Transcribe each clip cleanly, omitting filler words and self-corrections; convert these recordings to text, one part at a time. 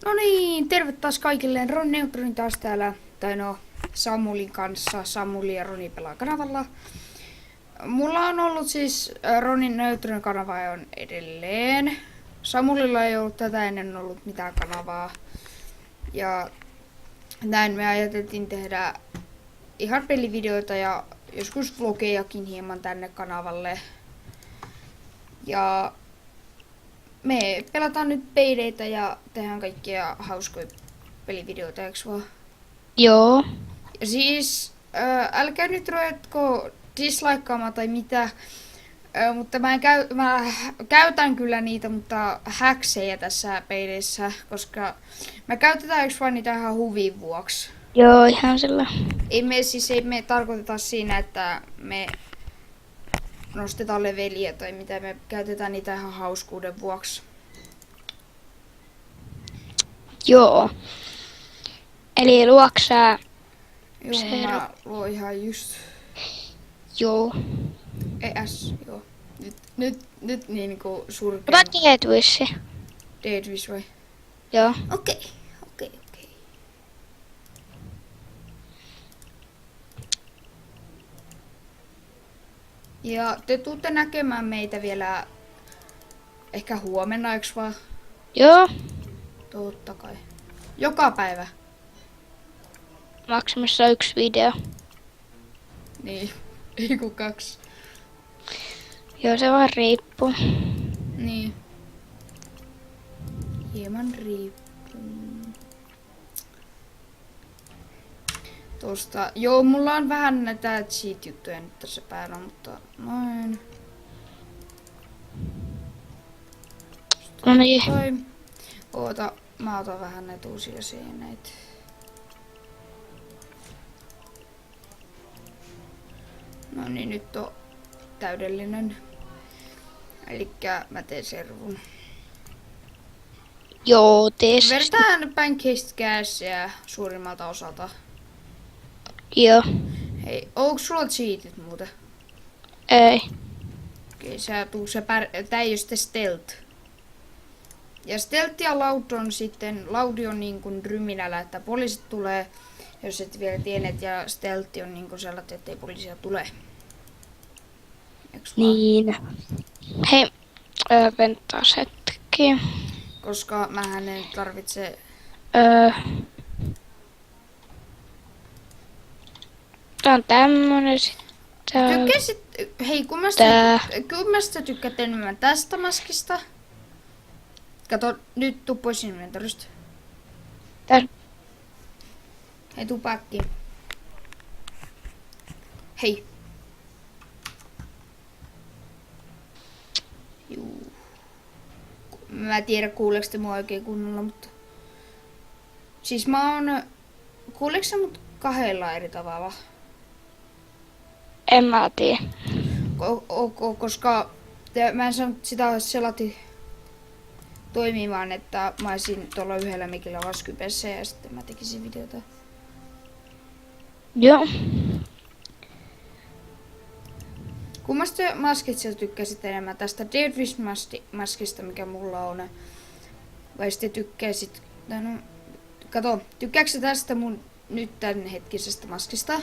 No niin, terve taas kaikille. Ron Neutronin taas täällä, tai no Samulin kanssa. Samuli ja Roni pelaa kanavalla. Mulla on ollut siis Ronin Neutronin kanava on edelleen. Samulilla ei ollut tätä ennen ollut mitään kanavaa. Ja näin me ajateltiin tehdä ihan pelivideoita ja joskus vlogejakin hieman tänne kanavalle. Ja me pelataan nyt peideitä ja tehdään kaikkia hauskoja pelivideoita, eikö vaan? Joo. Ja siis, älkää nyt ruvetko dislaikkaamaan tai mitä, mutta mä käytän kyllä niitä, mutta häksejä tässä peideissä, koska mä käytetään yksi vaan niitä ihan huvin vuoksi. Joo, ihan sillä. Ei me tarkoiteta siinä, että me nostetaan leveliä tai mitä, me käytetään niitä ihan hauskuuden vuoksi. Joo. Eli luoksää. Joo, mä luon ihan just. Joo. ES, joo. Nyt niinku surkea. Ota tietyisi. Deadwish vai? Joo. Okei. Ja te tuutte näkemään meitä vielä ehkä huomenna, eiks vaan? Joo. Totta kai. Joka päivä. Maksimissa 1 video. Niin. Ei ku 2. Joo, se vaan riippuu. Niin. Hieman riippuu. Tosta. Joo, mulla on vähän näitä cheat-juttuja nyt tässä päällä, mutta noin. No niin. Toi. Oota, mä otan vähän näitä uusia seinäitä. No niin, nyt on täydellinen. Elikkä mä teen servun. Joo, tee se. Vertaan Pancakeista käässiä suurimmalta osalta. Joo. Hei, onks sulla cheatit muuten? Ei. Okei, tää ei oo sitten stealth. Ja stealth ja loud on sitten, laudi on niin kuin ryminällä, että poliisit tulee, jos et vielä tienneet, ja stealth on niin kuin sellainen, ettei poliisia tule. Eiks vaan? Niin. Hei. Venttaas hetki. Koska mähän en tarvitse. Tää on tämmönen sitten. Tykkäsit, hei kun mä sitä tykkäät enemmän tästä maskista. Kato, nyt tuu pois inventorista. Tää. Hei, tuu backkiin. Hei. Juu. Mä en tiedä kuuleeko te mua oikein kunnolla, mutta. Siis mä oon. Kuuleeko se mut kahdella eri tavalla? En mä tiedä. Koska mä en saanut sitä selati toimimaan, että mä olisin tuolla yhdellä mikillä vaan Skypessä ja sitten mä tekisin videota. Joo. Kummasta maskista sä tykkäsit enemmän? Tästä Deadwish-maskista, mikä mulla on? Vai sitten tykkäsit. No, kato, tykkääksä tästä mun nyt tän hetkisestä maskista?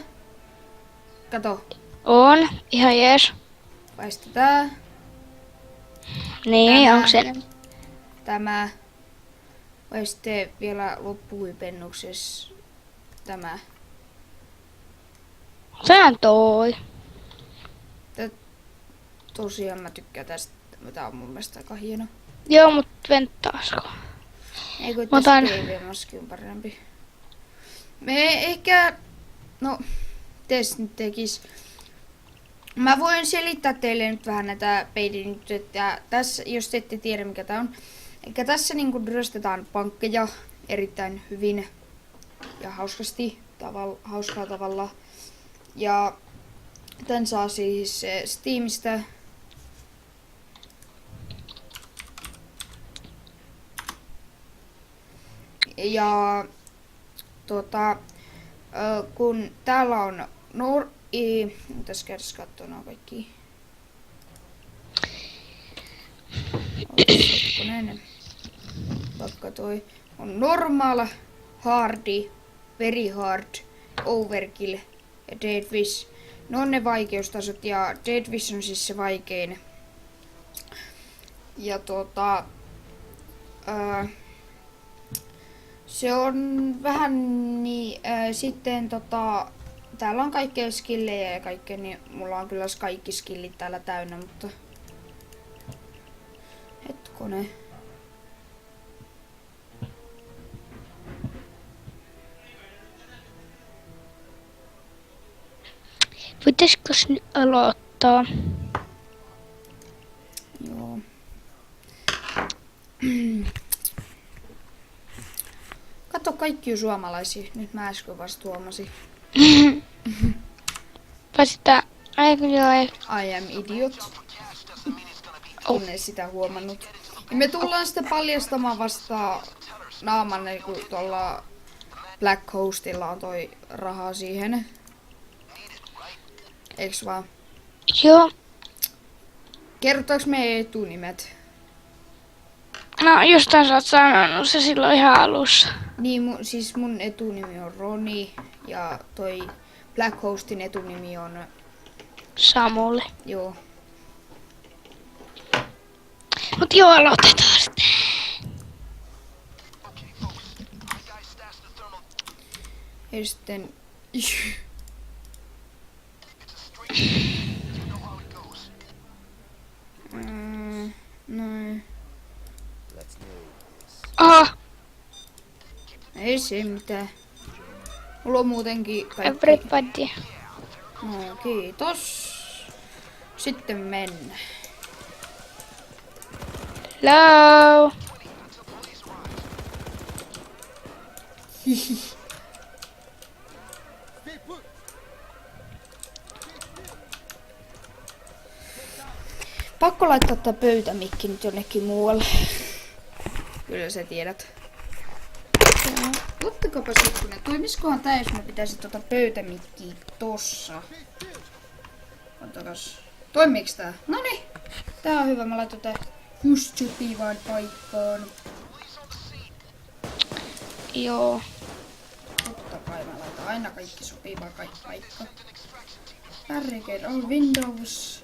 Kato, On. Ihan jees. vai sitten tää? Niin, Tämä. onko se? Tämä. Vai sitten vielä loppuhuipennuksessa tämä. Sehän toi. Tosiaan mä tykkään tästä. Tää on mun mielestä aika hieno. Joo, mut venttaasko? Ei kun Mä tässä otan- PV-maski on parempi. Me ehkä. No, tes nyt tekis. Mä voin selittää teille nyt vähän näitä peidin nyt, että tässä, jos te ette tiedä mikä tää on. Eli tässä niinku ryöstetään pankkeja erittäin hyvin ja hauskasti, hauskaa tavalla. Ja tän saa siis Steamista. Ja kun täällä on tässä käydessä kattoo nää kaikki. Hetkonen. Vaikka toi on normal, hardi, very hard, overkill ja dead wish. Ne on ne vaikeustasot ja dead wish on siis se vaikein. Ja se on vähän niin, sitten täällä on kaikkea skillejä ja kaikkea, niin mulla on kyllä kaikki skillit täällä täynnä, mutta hetkonen. Voitaisikos nyt aloittaa? Joo. Kato, kaikki on suomalaisia. Nyt mä äsken vasta huomasin. Paitsi tää... Ai joo, ei. I am idiot. Olen sitä huomannut. Ja me tullaan sitten paljastamaan vasta naaman, kun tuolla Black Hostilla on toi raha siihen. Eiks vaan? Joo. Kerrotaanko meidän etunimet? No jostain sä oot sanonut se silloin ihan alussa. Niin, siis mun etunimi on Roni ja toi Black Hostin etunimi on... Samuli. Joo. Mut joo, aloitetaan sitten. Ja sitten... Noin. Oho, Ei se mitään. Mulla on muutenkin kaikki. everybody. No, kiitos. Sitten mennään. Hello. Pakko laittaa tää pöytämikki nyt jonnekin muualle. Kyllä sä tiedät. Ottakaapas hetkonen. Toimiskohan tää, jos me pitäisi pöytämikkiä tossa? Ottakas. Toimiiks tää? Noniin. Tää on hyvä. Mä laitan tää just sopivaan paikkaan. Joo. Totta kai mä laitan aina kaikki sopivaan paikka. Barricade on Windows.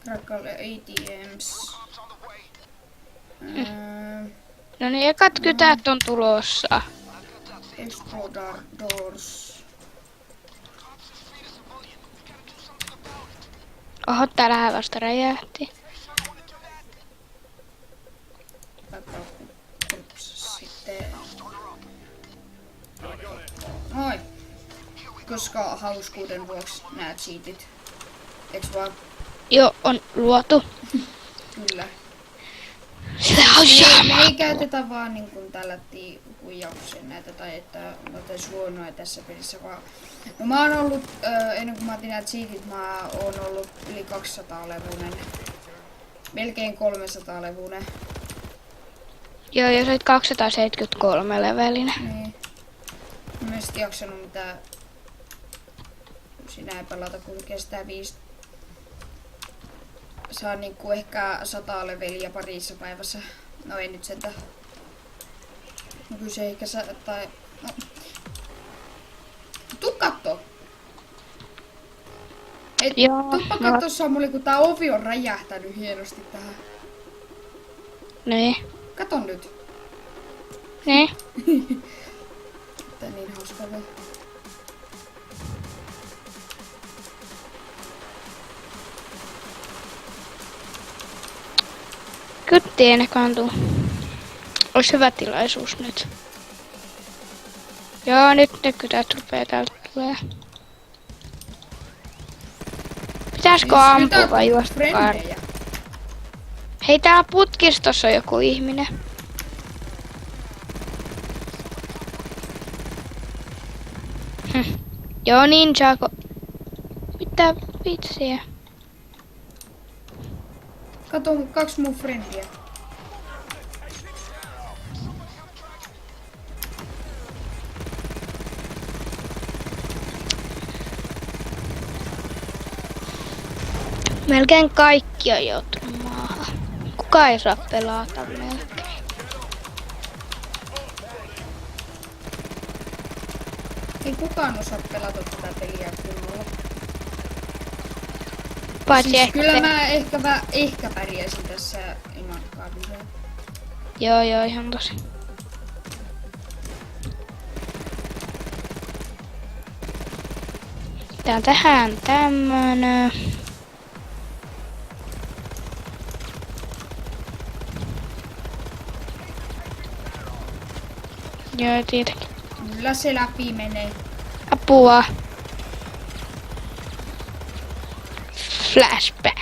Crackle ATMs. No niin, ekat kytät on tulossa. Exploder doors. Oho, täällä vasta räjähti. Sitten... Moi. Koska hauskuuden vuoksi nää cheatit. Eiks vaan? Joo, on luotu. Kyllä. Sitä on Me ei käytetä vaan niin kuin tällättiin huijaukseen näitä tai että otais huonoa tässä pelissä vaan. No mä oon ollut, ennen kuin mä otin nää cheatit, mä oon ollut yli 200-levuinen. Melkein 300-levuinen. Joo, jos olet 273 levelinen. Niin. Mä en sit jaksanut mitään. Sinä ei pelata, kun kestää 5. Saa niinku ehkä 100 leveliä parissa päivässä. No ei nyt sentä. No kyllä se ehkä tai... No. Tuu kattoo! Hei, Joo, tuppa kattoo Samuli, kun tää ovi on räjähtänyt hienosti tähän. Niin. Kato nyt. Niin. Tää niin hauska vielä. Kytti ennen kantuu. Ois hyvä tilaisuus nyt. Joo, nyt ne kytät rupee täältä tulee. Pitäisikö ampua vai juosta kaareen? Frendejä. Hei, täällä putkistossa on joku ihminen. Joo, ninjaako? Mitä vitsiä? Kato 2 mun frendiä. Melkein kaikki on joutunut maahan. Kuka ei saa pelata melkein. Ei kukaan osaa pelata tätä peliä kunnolla. Paitsi Siis ehkä kyllä te. mä ehkä pärjäisin tässä ilman kaduja. Joo, ihan tosi. Tää tähän tämmönen. Joo, tietenkin. Kyllä se läpi menee. Apua. Flashbang.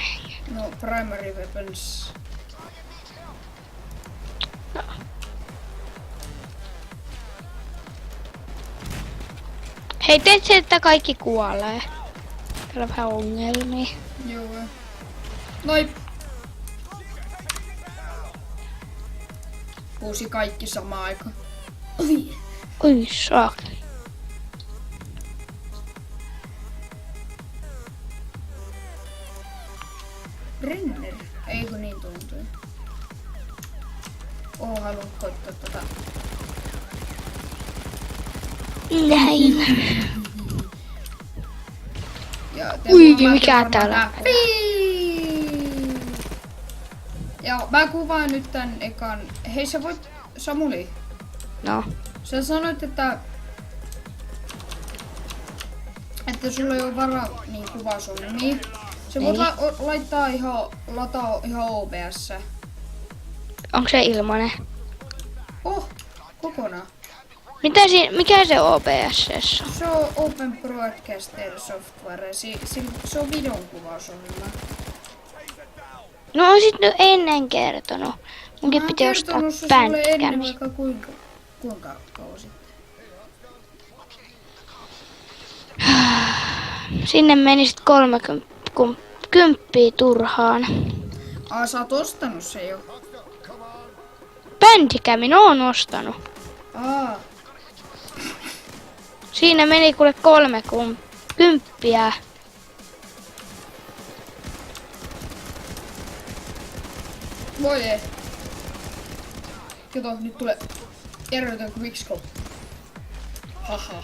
No, primary weapons. Hei, teet se, että kaikki kuolee. Täällä on vähän ongelmia. Joo. Noin. Huusi kaikki samaan aikaan. Oi. Oi, saakeli. Renner. Eikö niin tuntuu? Haluan koittaa tätä. Näin. Ja te Ui, huomaatte mikä varmaan täällä nää. Ja mä kuvaan nyt tän ekan. Hei sä voit, Samuli, No. sä sanoit, että sulla ei ole varaa niin kuvausongelmia. Se voit laittaa lataa ihan OBS. Onko se ilmanen? Kokonaan. Mikä se OBS on? Se on Open Broadcaster Software. Se on videon kuvausohjelma. No on sit nyt ennen kertonut. Munkin Mä oon piti ostaa kertonut se sulle ennen Bandcamp. vaikka kuinka kauan sitten. Sinne meni sit 30 turhaan. Sä oot ostanut se jo. Bandcampin oon ostanut. Siinä meni kuule 30. Voi ei. Kato, nyt tulee järjetön quickscope. Haha.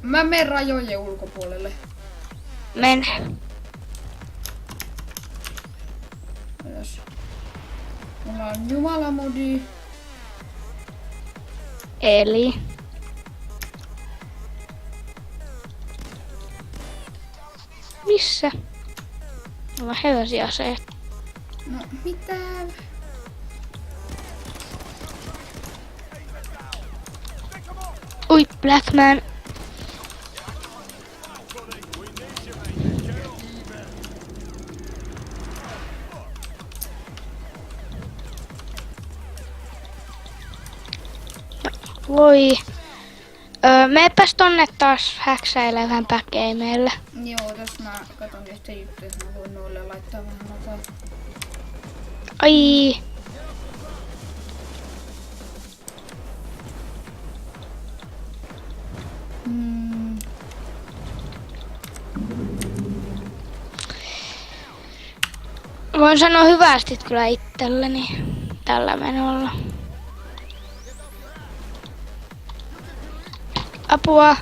Mä menen rajojen ulkopuolelle. Men. Ylös. Mulla on jumalamodi. Eli. Missä? Mulla on hevosia aseet. No mitä? Ui, Blackman. Voi. Meepäs tonne taas häksäilevän backgameille. Joo, tässä mä katon yhtä juttuja, että mä voin noille laittaa vähän notaa. Ai. Voin sanoa hyvästi kyllä itselleni tällä menolla. Apua.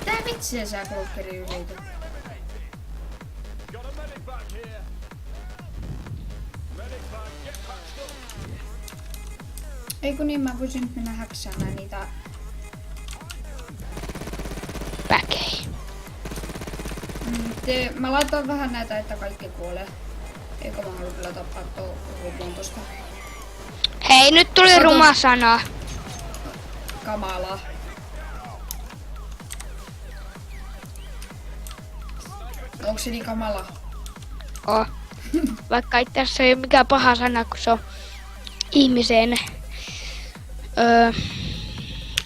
Tää vitsiä sä Cloakeri yrität. Eikö niin, mä voisin nyt mennä häksäämään niitä. Väkei. Mä laitoin vähän näitä, että kaikki kuolee. Eikö mä halua kyllä tappaa lopun tosta. Hei, nyt tuli Katos. ruma sana. Kamalaa. Onko se niin kamala? Oh. Vaikka itse asiassa ei ole mikään paha sana, kun se on ihmisen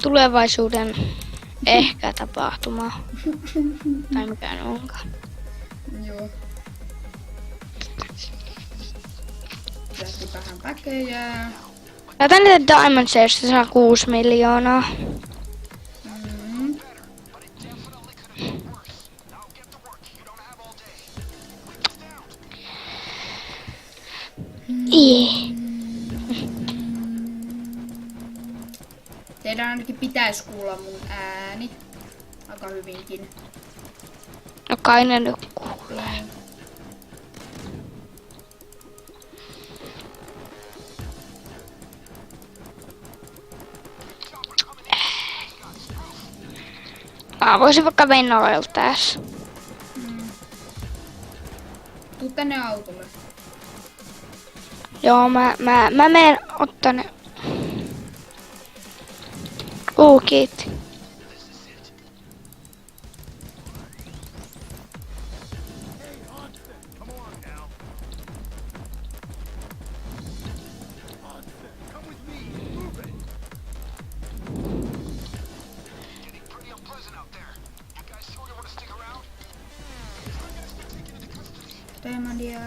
tulevaisuuden ehkä tapahtuma. Tai mikä ne onkaan. Joo. Lähti vähän väkejä. Laitan niitä Diamond Sales, saa 6 miljoonaa. Teidän ainakin pitäisi kuulla mun ääni. Aika hyvinkin. No kai ne nyt kuulee. Mä voisin vaikka mennä tässä. Tuu tänne autolle. Joo, mä menen ottaa ne. Kiitti. Demonia.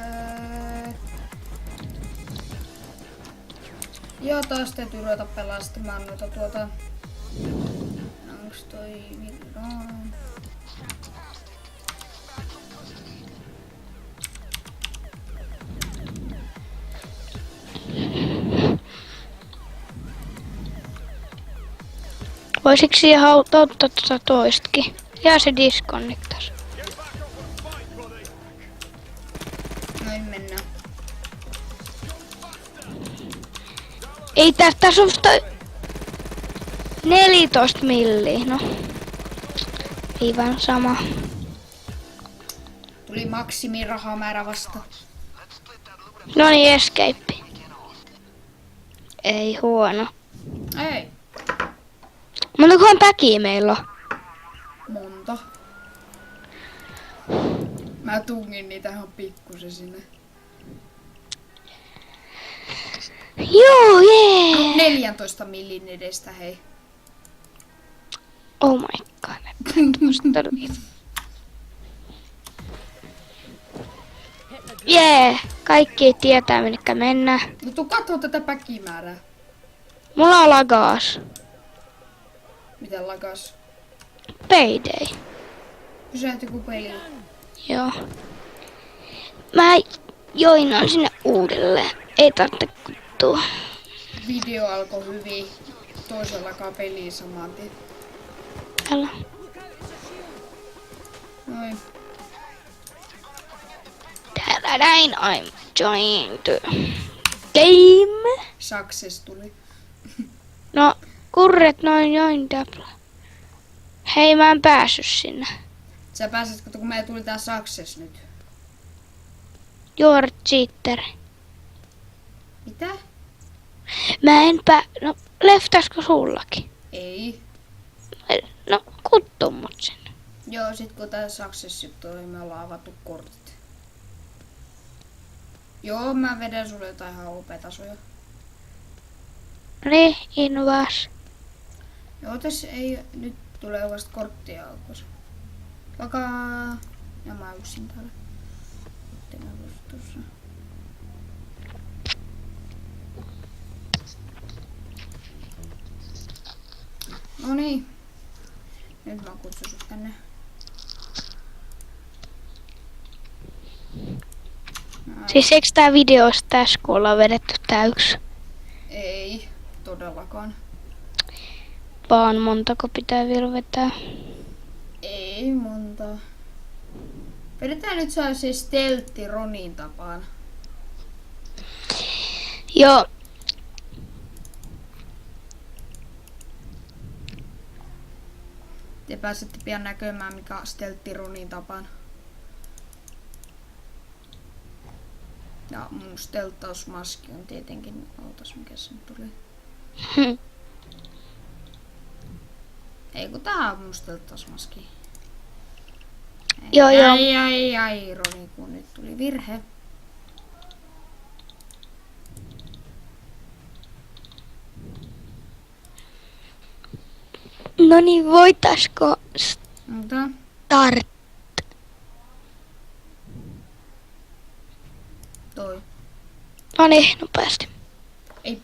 Joo, taas täytyy ruveta pelastamaan noita tuota... Onks toi... No. Voisiko siihen ottaa tuota toistakin? Ja se disconnectas. Noin mennään. Ei tässä on 14 milliä, no. Aivan sama. Tuli maksimirahamäärä vasta. No niin, escape. Ei huono. Ei. Montakohan päkiä meillä on? Monta. Mä tungin niitä ihan pikkusen sinne. Joo, jee! 14 millin edestä, hei. Oh my god. Jee! Kaikki tietää minnekä mennä. No tuu kattoo tätä päkimäärää. Mulla on lagaas. Miten lakas? Payday. Pysähty ku peli. Joo. Mä joinan sinne uudelleen. Ei tarvitse kuttua. Video alkoi hyvin. Toisellakaan peliä saman tien. Älä. Noin. Täällä näin I'm joining the game. Success tuli. No, kurret noin join täplä. Hei, mä en päässyt sinne. Sä pääsetkö, kun meillä tuli tää Success nyt? You're cheater. Mitä? Mä en no, leftäskö sullakin? Ei. No, kuttu mut sinne. Joo, sit kun tää Success juttu oli, me ollaan avattu kortit. Joo, mä vedän sulle jotain ihan OP-tasoja. Niin, invas. Joo, tässä ei nyt tulee vasta korttia alkois. Takaa. Ja mä yksin täällä. Sitten mä tuossa. No niin. Nyt mä kutsun sut tänne. Siis eikö tää videosta tässä, kun ollaan vedetty tää yksi? Ei, todellakaan. Vaan montako pitää vielä vetää? Ei monta. Vedetään nyt sellaisen steltti Ronin tapaan. Joo. Te pääsette pian näkemään, mikä on steltti Ronin tapaan. Ja mun stelttausmaski on tietenkin, ootas mikä se nyt tuli. Ei kun tää on mun stelttausmaski. Joo. Ai, Roni, kun nyt tuli virhe. No niin, voitaisko Mutta start? toi. No niin, nopeasti. Ei,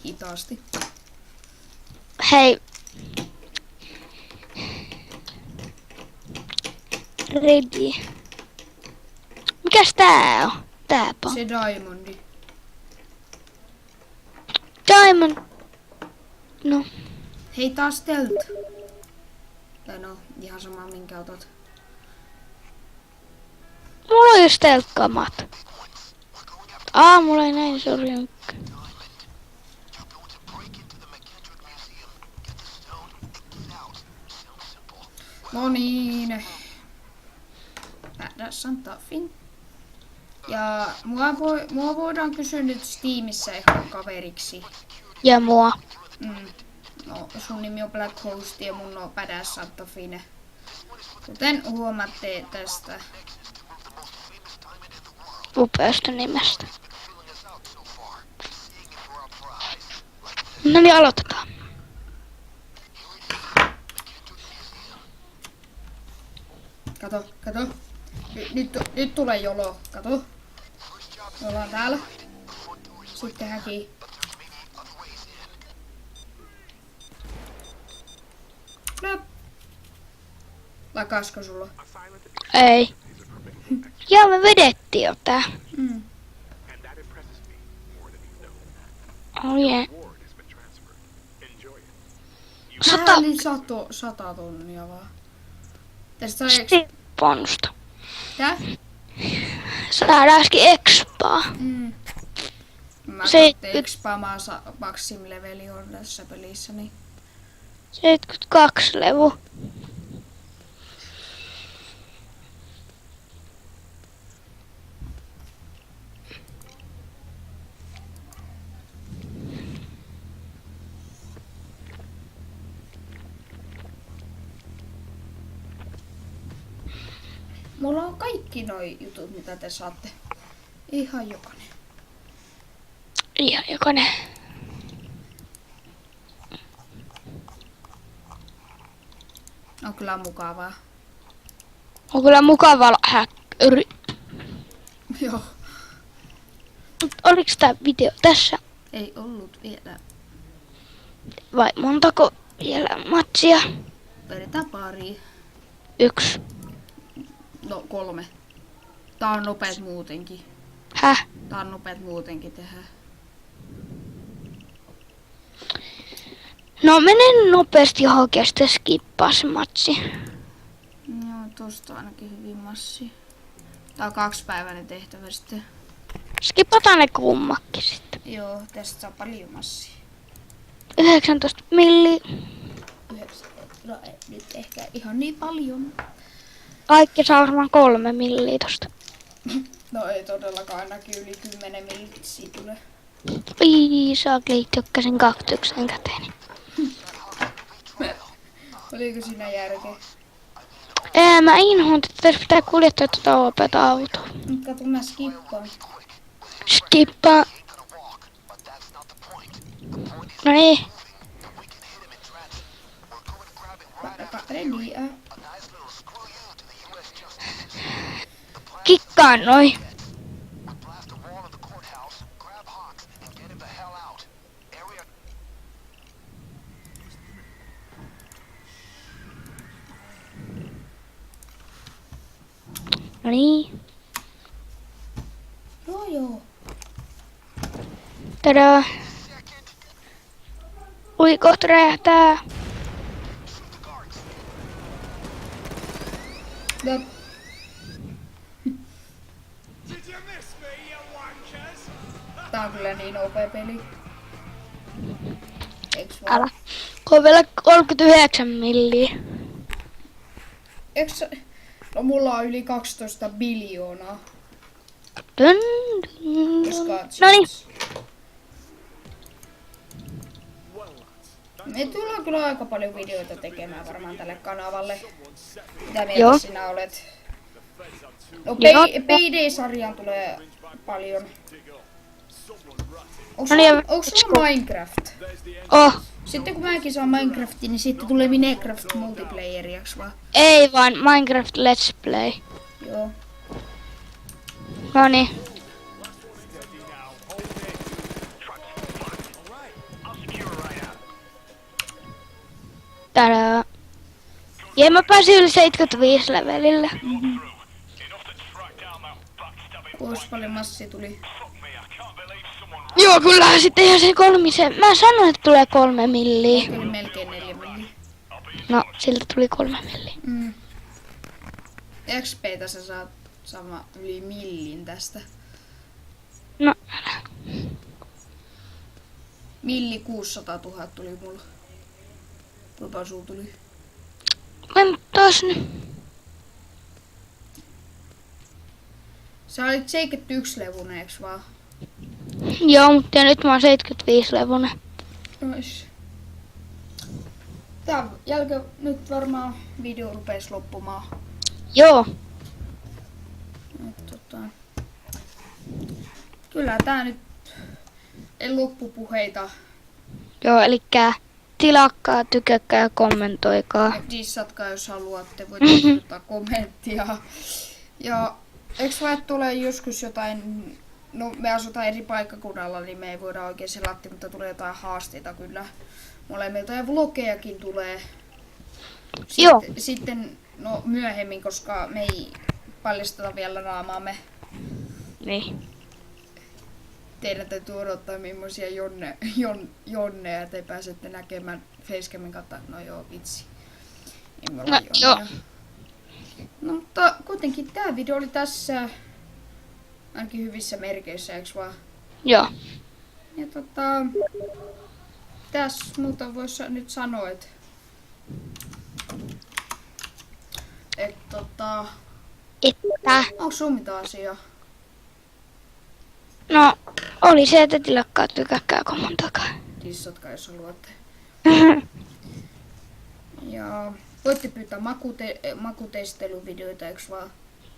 hitaasti. Hei. Ready. Mikäs tää on? Tääpä on. Se Diamondi. Diamond. No. Hei taas stealth. Tai no, ihan sama minkä otat. Mulla on just telkkamat. Mulla ei näin sorjunkka. No niin. Tässä on Taffin. Ja mua voidaan kysyä nyt Steamissa ihan kaveriksi. Ja mua. No, sun nimi on Black Host ja mun on Badass Santa Fine. Kuten huomaatte tästä. Upeasta nimestä. No niin, aloitetaan. Kato. Nyt tulee jolo. Kato. Me ollaan täällä. Sitten häki. Plöp. Lakasko sulla? Ei. Ja me vedettiin jo tää. Oh yeah. Eli 100 tonnia vaan. Tästä sai Bonusta. Tää? Saadaankin expaa. Mä Se- katsoin expaamaan maksim leveli on tässä pelissä, niin 72 levu. mulla on kaikki noi jutut, mitä te saatte. Ihan jokainen. Ihan jokainen. On kyllä mukavaa. On kyllä mukava häkkäri. Joo. Oliks tää video tässä? Ei ollut vielä. Vai montako vielä matsia? Vedetään pari. 1. No 3. Tää on nopeet muutenkin. Häh? Tää on nopeet muutenkin tehdä. No menen nopeasti johonkin ja sitten skippaa se matsi. Joo, tosta ainakin hyvin massi. Tää on 2-päiväinen tehtävä sitten. Skipataan ne kummakin sitten. Joo, tästä saa paljon massia. 19 milli. 9. No ei nyt ehkä ihan niin paljon. Kaikki saa varmaan 3 milliä tosta. No ei todellakaan, ainakin yli 10 millitsiä tulee. Piisaa keittiökkäsin kaktuksen käteeni. Oliko siinä järkeä? Mä inhoan, että tässä pitää kuljettaa tuota opeta autoa. Nyt kato, mä skippaan. Skippa. No niin. Ready, Kikkaan noi. No niin. Joo. Tadaa. Ui, kohta räjähtää. No, tää on kyllä niin OP peli. Eiks vaan? Älä. Kun on vielä 39 milliä. Eiks... No mulla on yli 12 biljoonaa. Dun, Jos dun. katsot. Noniin. Me tullaan kyllä aika paljon videoita tekemään varmaan tälle kanavalle. Mitä Joo. mieltä sinä olet? No Joo. PD-sarjaan tulee paljon. No niin, Onko sulla Minecraft? Oh. Sitten kun mäkin saan Minecraftin, niin sitten tulee Minecraft multiplayeriaksi vaan. Ei vaan Minecraft Let's Play. Joo. Noniin. Tadaa. Ja mä pääsin yli 75 levelille. Kuinka paljon massi tuli? Joo, kyllä sitten ihan se 3. Mä sanoin, että tulee 3 milliä. Kyllä melkein 4 No, siltä tuli 3 milliä. XP:tä sä saat sama yli millin tästä. No, Milli 600 000 tuli mulla. Kuinka sulla tuli? mä taas nyt. Sä olit 71-levunen, eiks vaan? Joo, mutta ja nyt mä oon 75-levunen. Nois. Tää nyt varmaan video rupes loppumaan. Joo. Kyllä tää nyt ei loppupuheita. Joo, elikkä tilakkaa, tykäkkää ja kommentoikaa. Ja dissatkaa jos haluatte, voitte kirjoittaa kommenttia. Ja eiks vaan tulee joskus jotain, no me asutaan eri paikkakunnalla, niin me ei voida oikein selatti, mutta tulee jotain haasteita kyllä molemmilta. Ja vlogejakin tulee Joo. sitten no myöhemmin, koska me ei paljasteta vielä naamaamme. Niin. Teidän täytyy odottaa millaisia jonneja, että ei pääsette näkemään facecamin kautta. No joo, vitsi. Ei me olla joo. No mutta kuitenkin tää video oli tässä ainakin hyvissä merkeissä, eiks vaan? Joo. Ja tässä muuta voisi nyt sanoa, että Että. onko sun mitään asiaa? No, oli se, että tilakkaa, tykäkkää, kommentoikaa. Dissatkaa jos haluatte. Ja voitte pyytää makuteisteluvideoita, eiks vaan?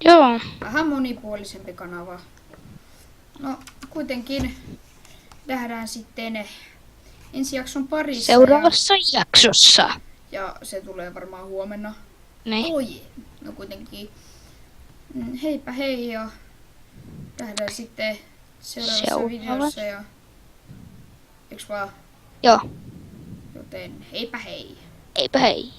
Joo. Vähän monipuolisempi kanava. No kuitenkin nähdään sitten ensi jakson parissa. Seuraavassa jaksossa. Ja se tulee varmaan huomenna. Niin. Oi. No kuitenkin. Heipä hei ja nähdään sitten seuraavassa videossa. Ja eiks vaan? Joo. Joten heipä hei. Eipä hei.